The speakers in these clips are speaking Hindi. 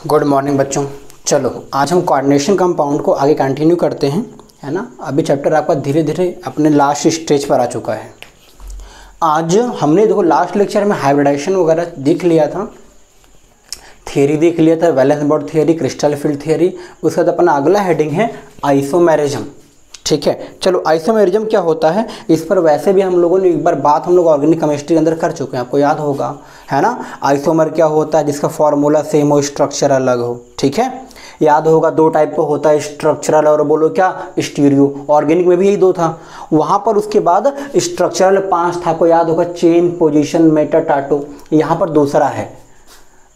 गुड मॉर्निंग बच्चों। चलो आज हम कोऑर्डिनेशन कंपाउंड को आगे कंटिन्यू करते हैं, है ना। अभी चैप्टर आपका धीरे धीरे अपने लास्ट स्टेज पर आ चुका है। आज हमने देखो लास्ट लेक्चर में हाइब्रिडाइजेशन वगैरह देख लिया था, थियरी देख लिया था, valence bond theory, crystal field theory. उसके बाद अपना अगला हेडिंग है आइसोमेरिज्म। ठीक है, चलो आइसोमेरिज्म क्या होता है इस पर वैसे भी हम लोगों ने एक बार बात हम लोग ऑर्गेनिक केमिस्ट्री के अंदर कर चुके हैं, आपको याद होगा, है ना। आइसोमर क्या होता है, जिसका फॉर्मूला सेम हो, स्ट्रक्चर अलग हो। ठीक है, याद होगा दो टाइप का होता है, स्ट्रक्चरल और बोलो क्या स्टीरियो। ऑर्गेनिक में भी यही दो था, वहाँ पर उसके बाद स्ट्रक्चरल 5 था, आपको याद होगा, चेन, पोजिशन, मेटाटाटो। यहाँ पर दूसरा है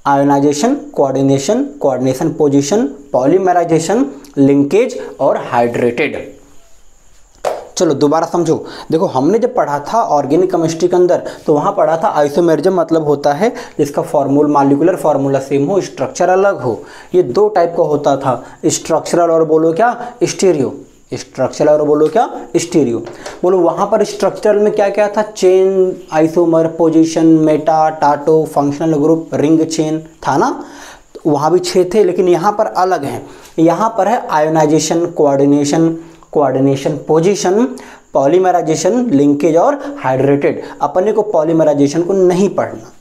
ionisation, coordination, position, polymerisation, linkage और हाइड्रेटेड। चलो दोबारा समझो। देखो हमने जब पढ़ा था ऑर्गेनिक केमिस्ट्री के अंदर तो वहाँ पढ़ा था आइसोमेरिज्म मतलब होता है जिसका मॉलिक्यूलर फार्मूला सेम हो, स्ट्रक्चर अलग हो। ये दो टाइप का होता था, स्ट्रक्चरल और बोलो क्या स्टीरियो। स्ट्रक्चरल और बोलो क्या स्टीरियो। बोलो वहाँ पर स्ट्रक्चरल में क्या क्या था, चेन, आइसोमर, पोजिशन, मेटा, टाटो, फंक्शनल ग्रुप, रिंग चेन था ना। वहाँ भी 6 थे, लेकिन यहाँ पर अलग हैं। यहाँ पर है ionisation, coordination, position, polymerisation, linkage और हाइड्रेटेड। अपने को पॉलीमराइजेशन को नहीं पढ़ना।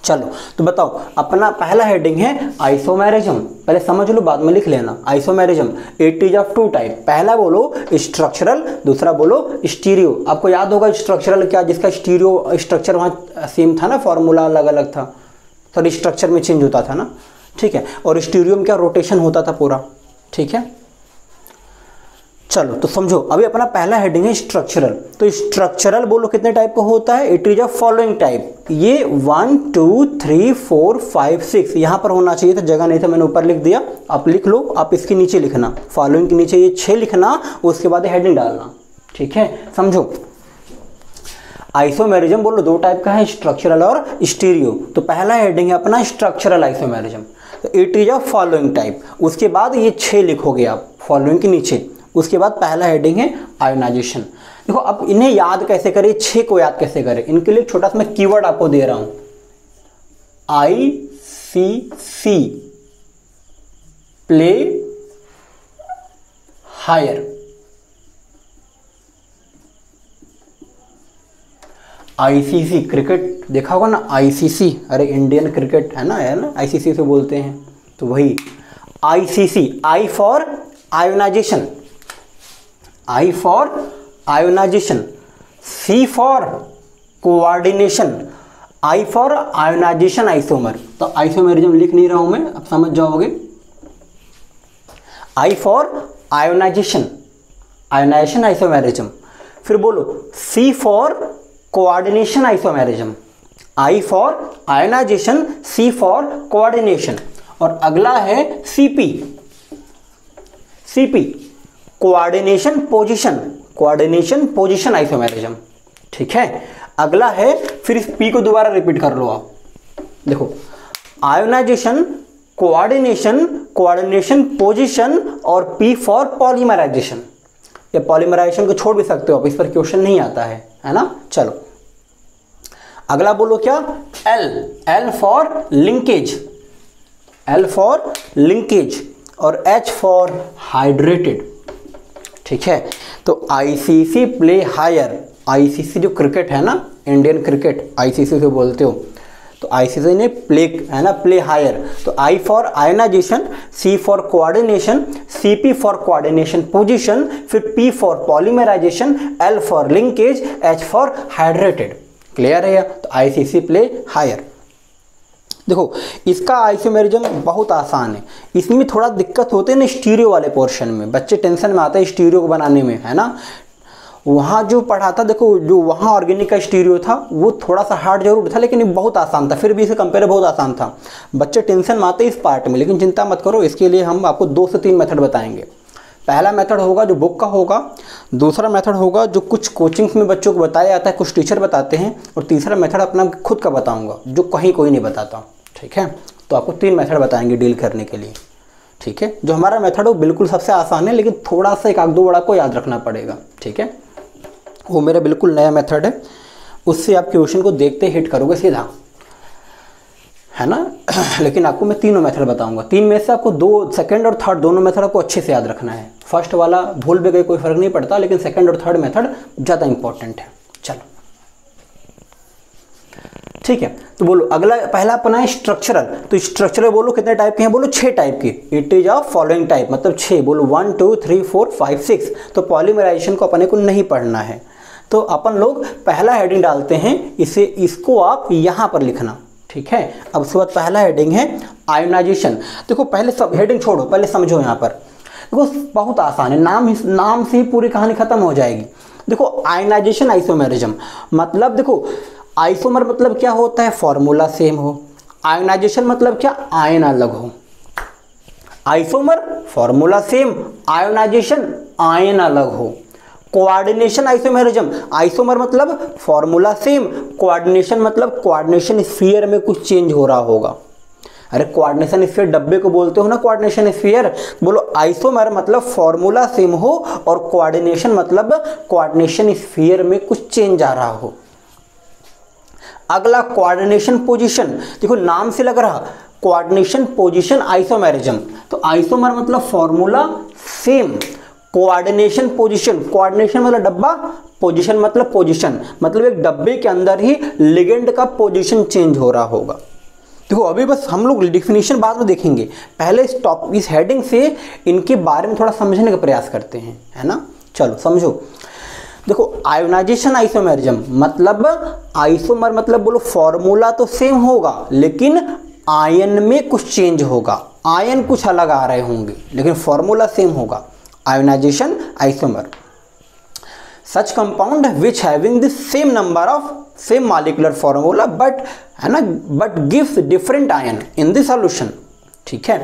चलो तो बताओ, अपना पहला हेडिंग है आइसोमेरिज्म। पहले समझ लो, बाद में लिख लेना। Isomerism it is of 2 type. पहला बोलो स्ट्रक्चरल, दूसरा बोलो स्टीरियो। आपको याद होगा स्ट्रक्चरल क्या, जिसका स्टीरियो स्ट्रक्चर वहाँ सेम था ना, फॉर्मूला अलग अलग था, तो स्ट्रक्चर में चेंज होता था ना। ठीक है, और स्टीरियो में क्या रोटेशन होता था पूरा। ठीक है, चलो तो समझो। अभी अपना पहला हेडिंग है स्ट्रक्चरल। तो स्ट्रक्चरल बोलो कितने टाइप का होता है, it is a following type. ये 1 2 3 4 5 6 यहाँ पर होना चाहिए था, जगह नहीं था, मैंने ऊपर लिख दिया। आप लिख लो, आप इसके नीचे लिखना, फॉलोइंग के नीचे ये 6 लिखना, उसके बाद हेडिंग डालना। ठीक है, समझो। आइसोमेरिज्म बोलो 2 टाइप का है, स्ट्रक्चरल और स्टीरियो। तो पहला हेडिंग है अपना स्ट्रक्चरल आइसोमेरिज्म। तो it is a following type, उसके बाद ये 6 लिखोगे आप फॉलोइंग के नीचे। उसके बाद पहला हेडिंग है आयोनाइजेशन। देखो अब इन्हें याद कैसे करें, 6 को याद कैसे करें, इनके लिए छोटा सा मैं कीवर्ड आपको दे रहा हूं। ICC play higher. ICC cricket देखा होगा ना, ICC, अरे इंडियन क्रिकेट है ना, ICC से बोलते हैं, तो वही ICC। I for ionisation, I for ionisation, C for coordination, I for ionisation isomer. तो आइसोमेरिज्म लिख नहीं रहा हूं मैं, अब समझ जाओगे। I for ionisation, isomerism. फिर बोलो C for coordination isomerism, I for ionisation, C for coordination. और अगला है CP कोऑर्डिनेशन पोजीशन आइसोमेरिज्म। ठीक है, अगला है, फिर इस P को दोबारा रिपीट कर लो आप। देखो आयोनाइजेशन, कोऑर्डिनेशन पोजीशन, और P फॉर पॉलीमराइजेशन। या पॉलीमराइजेशन को छोड़ भी सकते हो आप, इस पर क्वेश्चन नहीं आता है ना। चलो अगला बोलो क्या, L फॉर लिंकेज, और H फॉर हाइड्रेटेड। ठीक है, तो ICC प्ले हायर। ICC जो क्रिकेट है ना, इंडियन क्रिकेट, ICC से बोलते हो, तो ICC ने प्ले है ना, प्ले हायर। तो I for ionisation, C for coordination, CP for coordination position, फिर P for polymerisation, L for linkage, H for hydrated. Clear है? तो ICC प्ले हायर। देखो इसका आइसोमेरिज्म बहुत आसान है, इसमें थोड़ा दिक्कत होते हैं ना स्टीरियो वाले पोर्शन में, बच्चे टेंशन में आते हैं स्टीरियो को बनाने में, है ना। वहाँ जो पढ़ा था, देखो जो वहाँ ऑर्गेनिक का स्टीरियो था वो थोड़ा सा हार्ड जरूर था, लेकिन ये बहुत आसान था, फिर भी इसे कंपेयर बहुत आसान था। बच्चे टेंशन में आते हैं इस पार्ट में, लेकिन चिंता मत करो, इसके लिए हम आपको 2 से 3 मेथड बताएंगे। पहला मेथड होगा जो बुक का होगा, दूसरा मेथड होगा जो कुछ कोचिंग्स में बच्चों को बताया जाता है, कुछ टीचर बताते हैं, और तीसरा मेथड अपना खुद का बताऊंगा जो कहीं कोई नहीं बताता। ठीक है, तो आपको 3 मेथड बताएंगे डील करने के लिए। ठीक है, जो हमारा मेथड हो बिल्कुल सबसे आसान है, लेकिन थोड़ा सा 1-2 वर्ड को याद रखना पड़ेगा। ठीक है, वो मेरा बिल्कुल नया मेथड है, उससे आप क्वेश्चन को देखते हिट करोगे सीधा। है ना। लेकिन आपको मैं तीनों मेथड बताऊंगा, 3 में से आपको 2 सेकंड और थर्ड दोनों मेथड आपको अच्छे से याद रखना है। फर्स्ट वाला भूल भी गए कोई फर्क नहीं पड़ता, लेकिन सेकंड और थर्ड मेथड ज़्यादा इंपॉर्टेंट है। चलो ठीक है, तो बोलो अगला पहला अपना है स्ट्रक्चरल। तो स्ट्रक्चरल बोलो कितने टाइप के हैं, बोलो 6 टाइप के। It is of following type, मतलब 6, बोलो 1 2 3 4 5 6। तो पॉलीमराइजेशन को अपने को नहीं पढ़ना है, तो अपन लोग पहला हेडिंग डालते हैं, इसको आप यहाँ पर लिखना, ठीक है। अब उसके बाद पहला हेडिंग है आयोनाइजेशन। देखो पहले सब हेडिंग छोड़ो, पहले समझो यहाँ पर। देखो बहुत आसान है, नाम से ही पूरी कहानी खत्म हो जाएगी। देखो आयोनाइजेशन आइसोमेरिज्म मतलब, देखो आइसोमर मतलब क्या होता है, फॉर्मूला सेम हो। आयोनाइजेशन मतलब क्या, आयन अलग हो। Isomer formula same, ionisation ion अलग हो। कोऑर्डिनेशन आइसोमेरिज्म, आइसोमर मतलब फॉर्मूला सेम, कोऑर्डिनेशन मतलब कोऑर्डिनेशन स्फीयर में कुछ चेंज हो रहा होगा। अरे कोऑर्डिनेशन स्फीयर डब्बे को बोलते हो ना कोऑर्डिनेशन स्फीयर। बोलो आइसोमर मतलब फॉर्मूला सेम हो और कोऑर्डिनेशन मतलब कोऑर्डिनेशन स्फीयर में कुछ चेंज आ रहा हो। अगला कोऑर्डिनेशन पोजीशन, देखो नाम से लग रहा कोऑर्डिनेशन पोजीशन आइसोमेरिज्म। तो आइसोमर मतलब formula same, coordination position, coordination मतलब डब्बा, पोजीशन मतलब पोजीशन, मतलब एक डब्बे के अंदर ही लिगेंड का पोजीशन चेंज हो रहा होगा। देखो अभी बस हम लोग डिफिनीशन बाद में देखेंगे, पहले इस हेडिंग से इनके बारे में थोड़ा समझने का प्रयास करते हैं, है ना। चलो समझो। देखो आयोनाइजेशन आइसोमेरिज्म मतलब, आइसोमर मतलब बोलो फॉर्मूला तो सेम होगा लेकिन आयन में कुछ चेंज होगा, आयन कुछ अलग आ रहे होंगे लेकिन फॉर्मूला सेम होगा। Ionisation isomer such compound which having the same number of same molecular formula but, है ना, but gives different ion in the solution, ठीक है।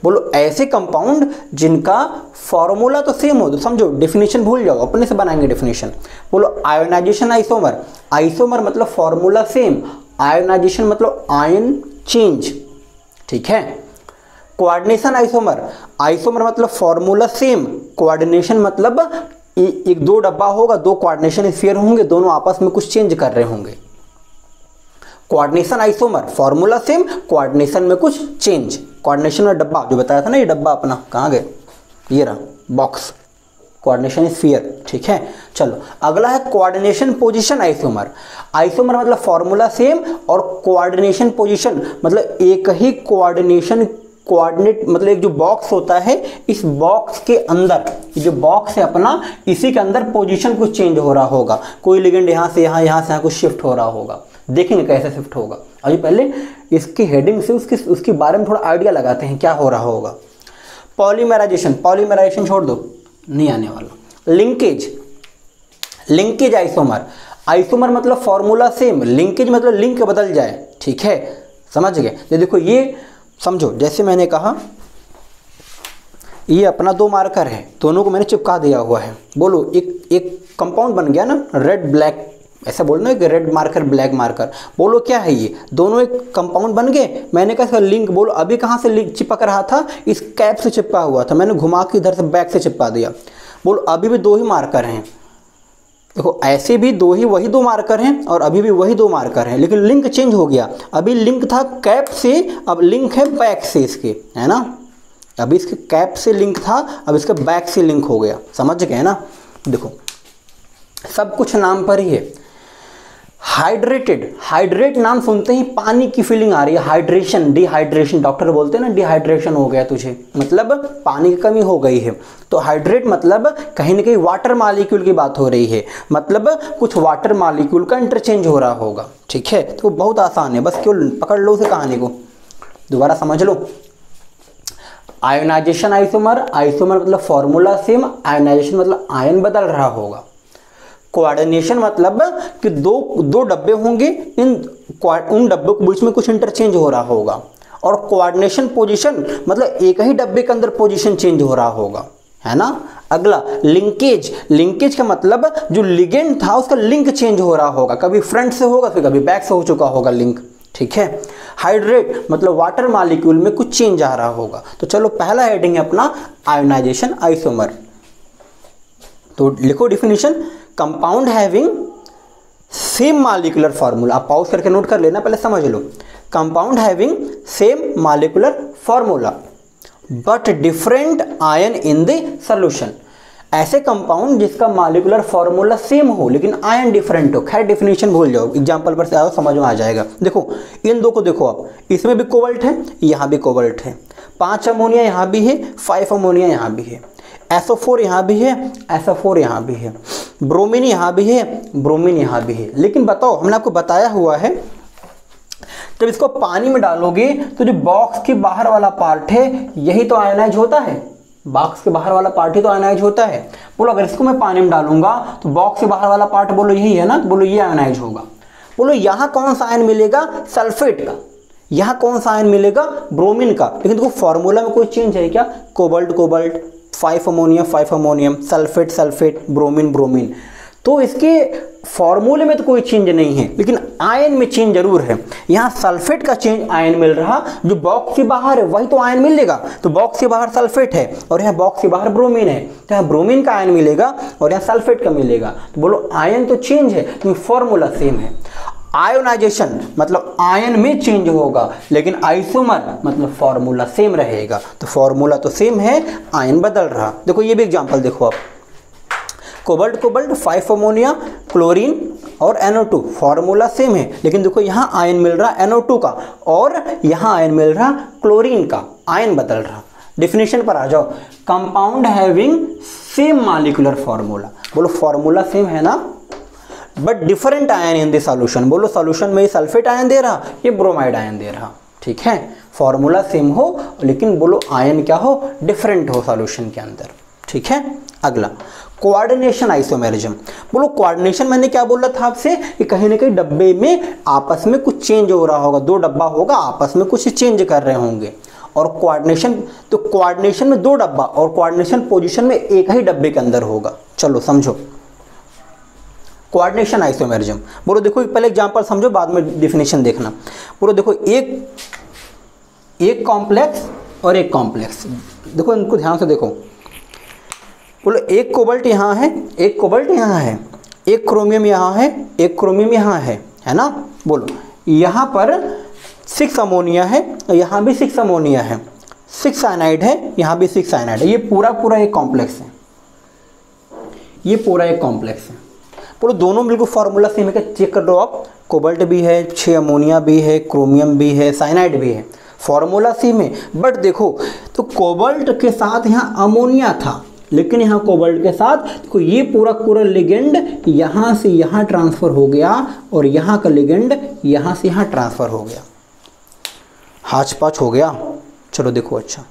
बोलो ऐसे कंपाउंड जिनका फॉर्मूला तो सेम हो, तो समझो डिफिनीशन भूल जाओ, अपने से बनाएंगे डिफिनीशन। बोलो आयोनाइजेशन आइसोमर, आइसोमर मतलब फॉर्मूला सेम, आयोनाइजेशन मतलब आयन चेंज, ठीक है। कोऑर्डिनेशन आइसोमर, आइसोमर मतलब फॉर्मूला सेम, कोऑर्डिनेशन मतलब एक 2 डब्बा होगा, 2 कोऑर्डिनेशन स्फीयर होंगे, दोनों आपस में कुछ चेंज कर रहे होंगे। Coordination isomer formula same, coordination में कुछ चेंज। कोऑर्डिनेशन में डब्बा जो बताया था ना, ये डब्बा अपना कहाँ गए, ये रहा बॉक्स, कोऑर्डिनेशन स्फीयर, ठीक है। चलो अगला है कोऑर्डिनेशन पोजीशन आइसोमर। आइसोमर मतलब फॉर्मूला सेम और कोऑर्डिनेशन पोजीशन मतलब एक ही कोऑर्डिनेट मतलब एक जो बॉक्स होता है, इस बॉक्स के अंदर, जो बॉक्स है अपना, इसी के अंदर पोजीशन कुछ चेंज हो रहा होगा। कोई लिगेंड यहाँ से यहाँ, यहाँ से यहाँ कुछ शिफ्ट हो रहा होगा, देखेंगे कैसे शिफ्ट होगा। अभी पहले इसकी हेडिंग से उसके बारे में थोड़ा आइडिया लगाते हैं क्या हो रहा होगा। पॉलीमराइजेशन, पॉलीमराइजेशन छोड़ दो, नहीं आने वाला। लिंकेज, लिंकेज आइसोमर, आइसोमर मतलब फॉर्मूला सेम, लिंकेज मतलब लिंक बदल जाए, ठीक है, समझ गए। ये देखो ये समझो, जैसे मैंने कहा ये अपना 2 मार्कर है, दोनों को मैंने चिपका दिया हुआ है। बोलो एक कंपाउंड बन गया ना, रेड ब्लैक, ऐसा बोलना है कि रेड मार्कर ब्लैक मार्कर। बोलो क्या है ये, दोनों एक कंपाउंड बन गए। मैंने कहा इसका लिंक, बोलो अभी कहाँ से लिंक चिपक रहा था, इस कैप से चिपका हुआ था, मैंने घुमा के इधर से बैक से चिपका दिया। बोलो अभी भी 2 ही मार्कर हैं। देखो ऐसे भी वही 2 मार्कर हैं और अभी भी वही 2 मार्कर हैं, लेकिन लिंक चेंज हो गया। अभी लिंक था कैप से, अब लिंक है बैक से इसके, है ना। अभी इसके कैप से लिंक था, अब इसके बैक से लिंक हो गया, समझ गए ना। देखो सब कुछ नाम पर ही है। हाइड्रेटेड, हाइड्रेट नाम सुनते ही पानी की फीलिंग आ रही है। हाइड्रेशन, डिहाइड्रेशन, डॉक्टर बोलते हैं ना डिहाइड्रेशन हो गया तुझे, मतलब पानी की कमी हो गई है। तो हाइड्रेट मतलब कहीं ना कहीं वाटर मॉलिक्यूल की बात हो रही है, मतलब कुछ वाटर मॉलिक्यूल का इंटरचेंज हो रहा होगा, ठीक है। तो बहुत आसान है, बस केवल पकड़ लो उसे कहानी को, दोबारा समझ लो। आयोनाइजेशन आइसोमर, आइसोमर मतलब फॉर्मूला सेम, आयोनाइजेशन मतलब आयन बदल रहा होगा। कोऑर्डिनेशन मतलब कि दो डब्बे होंगे, उन डब्बों के बीच में कुछ इंटरचेंज हो रहा होगा। और कोऑर्डिनेशन पोजीशन मतलब एक ही डब्बे के अंदर पोजीशन चेंज हो रहा होगा, है ना। अगला लिंकेज, लिंकेज का मतलब जो लिगेंड था उसका लिंक चेंज हो रहा होगा, कभी फ्रंट से होगा फिर कभी बैक से हो चुका होगा लिंक, ठीक है। हाइड्रेट मतलब वाटर मॉलिक्यूल में कुछ चेंज आ रहा होगा। तो चलो पहला हेडिंग है अपना आयोनाइजेशन आइसोमर। तो लिखो definition, compound having same molecular formula. आप पॉज करके नोट कर लेना, पहले समझ लो। Compound having same molecular formula but different ion in the solution. ऐसे कंपाउंड जिसका मॉलिक्यूलर फॉर्मूला सेम हो लेकिन आयन डिफरेंट हो। खैर डेफिनेशन भूल जाओ, एग्जांपल पर से आओ समझ में आ जाएगा। देखो इन दो को देखो आप, इसमें भी कोबाल्ट है, यहाँ भी कोबाल्ट है, 5 अमोनिया यहाँ भी है, 5 अमोनिया यहाँ भी है, SO4 यहाँ भी है, SO4 यहाँ भी है, ब्रोमीन यहाँ भी है, ब्रोमीन यहाँ भी है। लेकिन बताओ, हमने आपको बताया हुआ है जब इसको पानी में डालोगे तो जो बॉक्स के बाहर वाला पार्ट है यही तो आयनाइज होता है। बॉक्स के बाहर वाला पार्ट ही तो आयनाइज होता है। बोलो अगर इसको मैं पानी में डालूंगा तो बॉक्स के बाहर वाला पार्ट बोलो यही है ना, तो बोलो ये आयनाइज होगा। बोलो यहाँ कौन सा आयन मिलेगा? सल्फेट का। यहाँ कौन सा आयन मिलेगा? ब्रोमीन का। लेकिन देखो फॉर्मूला में कोई चेंज है क्या? Cobalt cobalt, 5 ammonium 5 ammonium, sulphate sulphate, bromine bromine. तो इसके फॉर्मूले में तो कोई चेंज नहीं है लेकिन आयन में चेंज जरूर है। यहाँ सल्फेट का चेंज आयन मिल रहा, जो बॉक्स के बाहर है वही तो आयन मिलेगा। तो बॉक्स के बाहर सल्फेट है और यहाँ बॉक्स के बाहर ब्रोमीन है, तो यहाँ ब्रोमीन का आयन मिलेगा और यहाँ सल्फेट का मिलेगा। तो बोलो आयन तो चेंज है लेकिन फॉर्मूला सेम है। आयोनाइजेशन मतलब आयन में चेंज होगा लेकिन आइसोमर मतलब फॉर्मूला सेम रहेगा। तो फॉर्मूला तो सेम है, आयन बदल रहा। देखो ये भी एग्जांपल देखो आप, कोबाल्ट कोबाल्ट, 5 अमोनिया, क्लोरीन और NO2, फॉर्मूला सेम है लेकिन देखो यहाँ आयन मिल रहा NO2 का और यहाँ आयन मिल रहा क्लोरीन का, आयन बदल रहा। डेफिनेशन पर आ जाओ, compound having same molecular formula. बोलो फॉर्मूला सेम है ना, but different ion in the solution. बोलो सॉल्यूशन में ये सल्फेट आयन दे रहा, ये ब्रोमाइड आयन दे रहा। ठीक है, फॉर्मूला सेम हो लेकिन बोलो आयन क्या हो? डिफरेंट हो सॉल्यूशन के अंदर। ठीक है, अगला कोऑर्डिनेशन आइसोमेरिज्म। बोलो कोऑर्डिनेशन मैंने क्या बोला था आपसे कि कहीं ना कहीं डब्बे में आपस में कुछ चेंज हो रहा होगा, 2 डब्बा होगा आपस में कुछ चेंज कर रहे होंगे। और कोऑर्डिनेशन, तो कोऑर्डिनेशन में 2 डब्बा और कोऑर्डिनेशन पोजीशन में एक ही डब्बे के अंदर होगा। चलो समझो कोऑर्डिनेशन आइसोमेरिज्म। बोलो देखो पहले एग्जांपल समझो बाद में डेफिनेशन देखना। बोलो देखो एक कॉम्प्लेक्स और एक कॉम्प्लेक्स, देखो इनको ध्यान से देखो। बोलो एक कोबाल्ट यहाँ है, एक कोबाल्ट यहाँ है, एक क्रोमियम यहाँ है, एक क्रोमियम यहाँ है ना। बोलो यहाँ पर 6 अमोनिया है और यहाँ भी 6 अमोनिया है, 6 साइनाइड है, यहाँ भी 6 साइनाइड है। ये पूरा एक कॉम्प्लेक्स है, ये पूरा एक कॉम्प्लेक्स है। बोलो दोनों बिल्कुल फार्मूला सेम है, चेक कर लो आप। कोबाल्ट भी है, 6 अमोनिया भी है, क्रोमियम भी है, साइनाइड भी है, फार्मूला सेम है। बट देखो तो कोबाल्ट के साथ यहाँ अमोनिया था लेकिन यहाँ कोबाल्ट के साथ देखो ये पूरा लिगेंड यहाँ से यहाँ ट्रांसफ़र हो गया और यहाँ का लिगेंड यहाँ से यहाँ ट्रांसफ़र हो गया, हाच पाच हो गया। चलो देखो अच्छा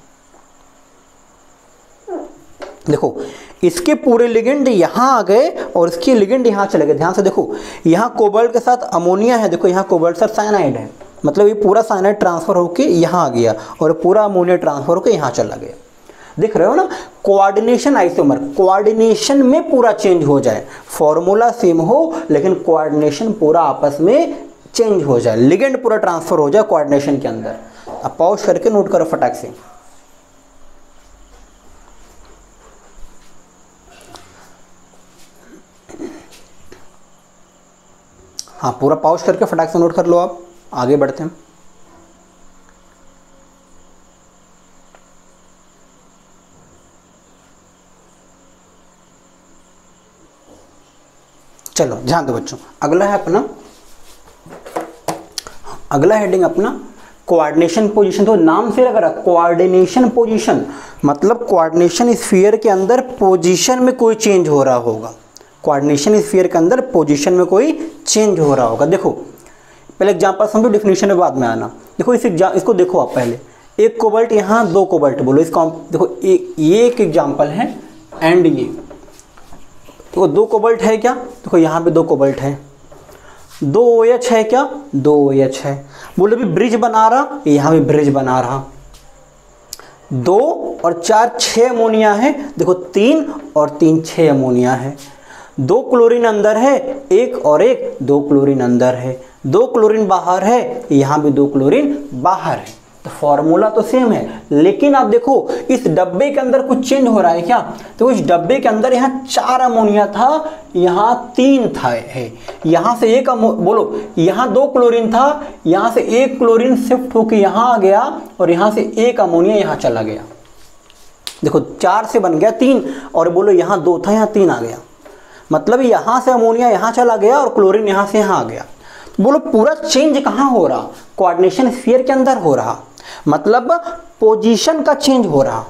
देखो इसके पूरे लिगेंड यहाँ आ गए और इसके लिगेंड यहाँ चले गए। ध्यान से देखो यहाँ कोबाल्ट के साथ अमोनिया है, देखो यहाँ कोबाल्ट के साथ साइनाइड है, मतलब ये पूरा साइनाइड ट्रांसफ़र होके यहाँ आ गया और पूरा अमोनिया ट्रांसफ़र होके यहाँ चला गया। देख रहे हो ना, कोऑर्डिनेशन आइसोमर, कोऑर्डिनेशन में पूरा चेंज हो जाए, फॉर्मूला सेम हो लेकिन कोऑर्डिनेशन पूरा आपस में चेंज हो जाए, लिगेंड पूरा ट्रांसफ़र हो जाए कोऑर्डिनेशन के अंदर। अब पॉज करके नोट करो फटाक से। हाँ पूरा पॉज करके फटाक से नोट कर लो, आप आगे बढ़ते हैं। चलो ध्यान दो बच्चों, अगला है अपना, अगला हेडिंग अपना कोऑर्डिनेशन पोजीशन। तो नाम से लग रहा कोऑर्डिनेशन पोजीशन, मतलब कोऑर्डिनेशन स्फीयर के अंदर पोजीशन में कोई चेंज हो रहा होगा, कोऑर्डिनेशन स्फीयर के अंदर पोजीशन में कोई चेंज हो रहा होगा। देखो पहले एग्जांपल समझो, डेफिनेशन में बाद में आना। देखो इसको देखो आप पहले, एक कोबाल्ट यहाँ, 2 कोबाल्ट, बोलो इसका देखो ये एक एग्जांपल है एंड ये तो 2 कोबाल्ट है क्या? देखो यहाँ पे 2 कोबाल्ट है, 2 OH है क्या? 2 OH है। बोले भी ब्रिज बना रहा, यहाँ भी ब्रिज बना रहा। 2 और 4 6 अमोनिया है, देखो 3 और 3 6 अमोनिया है। 2 क्लोरीन अंदर है, 1 और 1 2 क्लोरीन अंदर है, 2 क्लोरीन बाहर है, यहाँ भी 2 क्लोरीन बाहर है। तो फॉर्मूला तो सेम है, लेकिन आप देखो इस डब्बे के अंदर कुछ चेंज हो रहा है क्या? तो इस डब्बे के अंदर यहाँ 4 अमोनिया था, यहाँ 3 था है, यहाँ से एक बोलो यहाँ 2 क्लोरीन था, यहाँ से 1 क्लोरीन शिफ्ट होकर यहाँ आ गया और यहाँ से 1 अमोनिया यहाँ चला गया। देखो 4 से बन गया 3 और बोलो यहाँ 2 था, यहाँ 3 आ गया। मतलब यहाँ से अमोनिया यहाँ चला गया और क्लोरीन यहाँ से यहाँ आ गया। बोलो पूरा चेंज कहाँ हो रहा? कोऑर्डिनेशन स्फीयर के अंदर हो रहा, मतलब पोजीशन का चेंज हो रहा,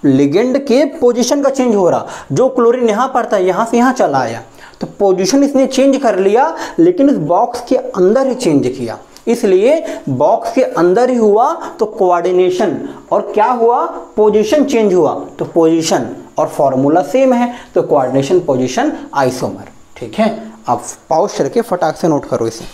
लिगेंड के पोजीशन का चेंज हो रहा। जो क्लोरीन यहाँ पर था यहाँ से यहाँ चला आया, तो पोजीशन इसने चेंज कर लिया, लेकिन इस बॉक्स के अंदर ही चेंज किया, इसलिए बॉक्स के अंदर ही हुआ तो कोऑर्डिनेशन, और क्या हुआ? पोजीशन चेंज हुआ, तो पोजीशन और फॉर्मूला सेम है, तो कोऑर्डिनेशन पोजीशन आइसोमर। ठीक है, आप पॉज करके फटाक से नोट करो इसे।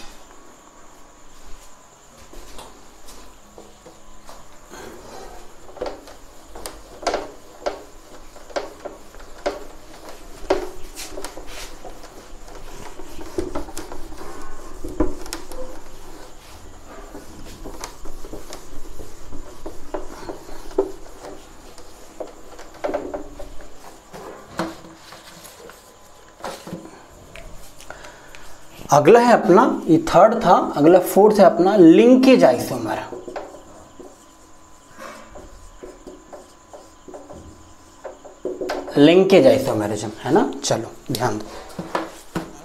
अगला है अपना, ये थर्ड था, अगला फोर्थ है अपना लिंकेज आइसोमर। लिंकेज आइसोमरिज्म है ना। चलो ध्यान दो,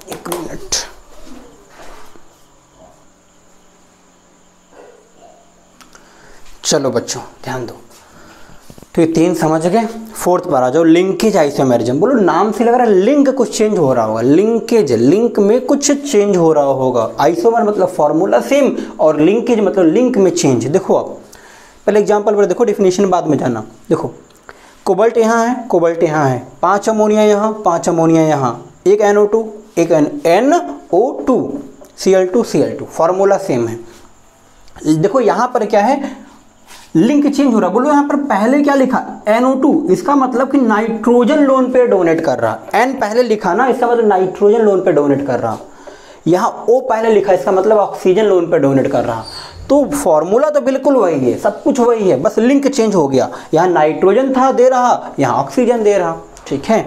1 मिनट। चलो बच्चों ध्यान दो, तो ये 3 समझ गए। फोर्थ पर आ जाओ, लिंकेज आइसोमरिज्म। बोलो नाम से लग रहा है लिंक कुछ चेंज हो रहा होगा, लिंकेज, लिंक में कुछ चेंज हो रहा होगा। आइसोमर मतलब फॉर्मूला सेम, और लिंकेज मतलब लिंक में चेंज। देखो आप पहले एग्जांपल पर देखो, डेफिनेशन बाद में जाना। देखो कोबाल्ट यहाँ है, कोबाल्ट यहाँ है, 5 अमोनिया यहाँ, 5 अमोनिया यहाँ, एक NO2, एक NO2, Cl2 Cl2, formula same है। देखो यहाँ पर क्या है, लिंक चेंज हो रहा। बोलो यहाँ पर पहले क्या लिखा? NO2, इसका मतलब कि नाइट्रोजन लोन पे डोनेट कर रहा। N पहले लिखा ना, इसका मतलब नाइट्रोजन लोन पे डोनेट कर रहा। यहाँ O पहले लिखा, इसका मतलब ऑक्सीजन लोन पे डोनेट कर रहा। तो फॉर्मूला तो बिल्कुल वही है, सब कुछ वही है, बस लिंक चेंज हो गया। यहाँ नाइट्रोजन था दे रहा, यहाँ ऑक्सीजन दे रहा। ठीक है,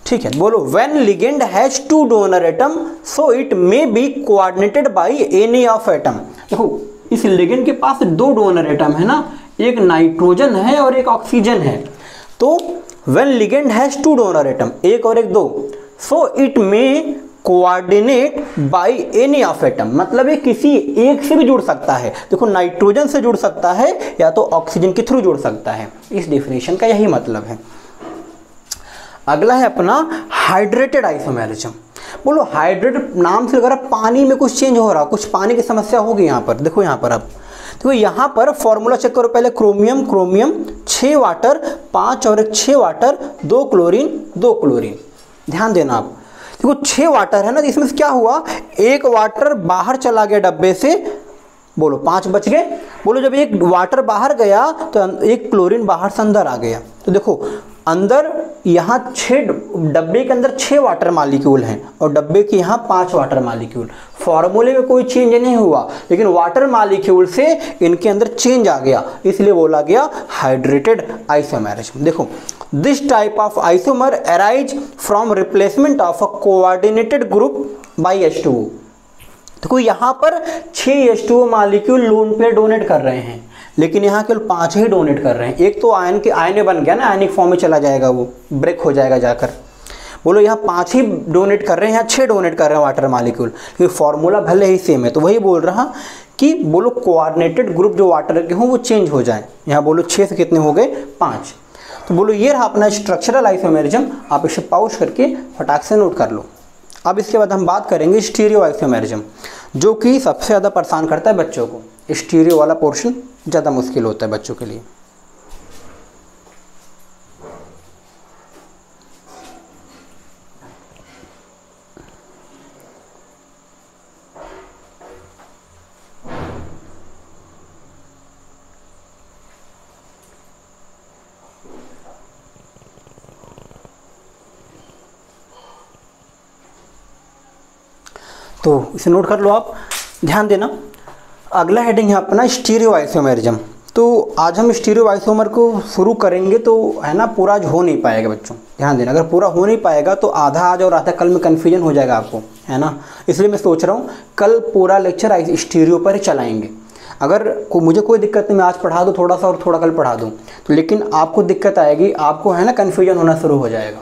ठीक है। बोलो when ligand has 2 donor atom so it may be coordinated by any of atom. देखो इस लिगेंड के पास 2 डोनर एटम है ना, एक नाइट्रोजन है और एक ऑक्सीजन है। तो when ligand has 2 donor atom, एक और एक 2, so it may coordinate by any of atom, मतलब ये किसी एक से भी जुड़ सकता है। देखो नाइट्रोजन से जुड़ सकता है या तो ऑक्सीजन के थ्रू जुड़ सकता है। इस डेफिनेशन का यही मतलब है। अगला है अपना हाइड्रेटेड आइसोमेरिज्म। बोलो हाइड्रेट नाम से लग रहा पानी में कुछ चेंज हो रहा, कुछ पानी की समस्या होगी यहाँ पर। देखो यहाँ पर, अब देखो यहाँ पर फॉर्मूला चेक करो पहले। क्रोमियम, क्रोमियम 6 वाटर, 5 और 6 वाटर, 2 क्लोरीन, 2 क्लोरीन। ध्यान देना आप, देखो 6 वाटर है ना, इसमें से क्या हुआ, 1 वाटर बाहर चला गया डब्बे से। बोलो 5 बच गए। बोलो जब 1 वाटर बाहर गया तो 1 क्लोरीन बाहर से अंदर आ गया। तो देखो अंदर यहाँ 6 डब्बे के अंदर 6 वाटर मालिक्यूल हैं और डब्बे के यहाँ 5 वाटर मालिक्यूल। फॉर्मूले में कोई चेंज नहीं हुआ, लेकिन वाटर मालिक्यूल से इनके अंदर चेंज आ गया, इसलिए बोला गया हाइड्रेटेड आइसोमेरिज्म। देखो this type of isomer arise from replacement of a coordinated group by H2O। देखो यहाँ पर 6 H2O molecule lone pair donate कर रहे हैं, लेकिन यहाँ केवल 5 ही डोनेट कर रहे हैं। एक तो आयन के आयन बन गया ना, आयनिक फॉर्म में चला जाएगा, वो ब्रेक हो जाएगा जाकर। बोलो यहाँ 5 ही डोनेट कर रहे हैं, यहाँ 6 डोनेट कर रहे हैं वाटर मालिक्यूल, क्योंकि फॉर्मूला भले ही सेम है। तो वही बोल रहा कि बोलो कोऑर्डिनेटेड ग्रुप जो वाटर के हों वो चेंज हो जाए। यहाँ बोलो 6 से कितने हो गए, 5। तो बोलो ये रहा अपना स्ट्रक्चरल आइसोमेरिज्म। आप इसे पॉज करके फटाक से नोट कर लो। अब इसके बाद हम बात करेंगे स्टीरियो आइसोमेरिज्म, जो कि सबसे ज़्यादा परेशान करता है बच्चों को। स्टीरियो वाला पोर्शन ज़्यादा मुश्किल होता है बच्चों के लिए। तो इसे नोट कर लो आप, ध्यान देना। अगला हेडिंग है अपना स्टीरियो आइसोमेरिज्म। तो आज हम स्टीरियो आइसोमर को शुरू करेंगे तो है ना, पूरा आज हो नहीं पाएगा बच्चों, ध्यान देना। अगर पूरा हो नहीं पाएगा तो आधा आज और आधा कल में कन्फ्यूजन हो जाएगा आपको, है ना। इसलिए मैं सोच रहा हूँ कल पूरा लेक्चर स्टीरियो पर ही चलाएंगे। अगर मुझे कोई दिक्कत नहीं, मैं आज पढ़ा दूँ थोड़ा सा और थोड़ा कल पढ़ा दूँ, तो लेकिन आपको दिक्कत आएगी, आपको है ना कन्फ्यूजन होना शुरू हो जाएगा।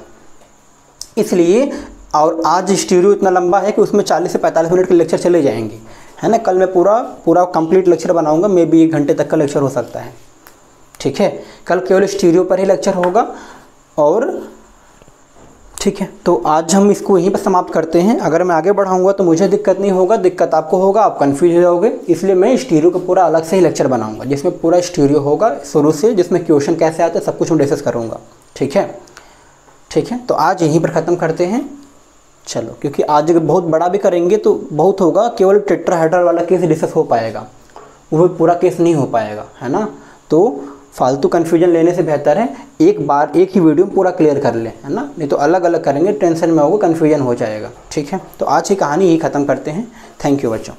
इसलिए और आज स्टीरियो इतना लंबा है कि उसमें 40 से 45 मिनट के लेक्चर चले जाएंगे, है ना। कल मैं पूरा कंप्लीट लेक्चर बनाऊंगा, मे बी 1 घंटे तक का लेक्चर हो सकता है, ठीक है। कल केवल स्टीरियो पर ही लेक्चर होगा और ठीक है। तो आज हम इसको यहीं पर समाप्त करते हैं। अगर मैं आगे बढ़ाऊंगा तो मुझे दिक्कत नहीं होगा, दिक्कत आपको होगा, आप कन्फ्यूज हो जाओगे। इसलिए मैं स्टीरियो का पूरा अलग से ही लेक्चर बनाऊंगा, जिसमें पूरा स्टीरियो होगा शुरू से, जिसमें क्वेश्चन कैसे आते हैं सब कुछ मैं डिस्कस करूँगा, ठीक है। ठीक है, तो आज यहीं पर ख़त्म करते हैं। चलो, क्योंकि आज अगर बहुत बड़ा भी करेंगे तो बहुत होगा, केवल टेट्राहेड्रल वाला केस डिस्कस हो पाएगा, वो पूरा केस नहीं हो पाएगा, है ना। तो फालतू कन्फ्यूजन लेने से बेहतर है एक बार एक ही वीडियो में पूरा क्लियर कर लें, है ना। नहीं तो अलग अलग करेंगे, टेंशन में होगा, कन्फ्यूजन हो जाएगा, ठीक है। तो आज की कहानी यही ख़त्म करते हैं। थैंक यू बच्चों।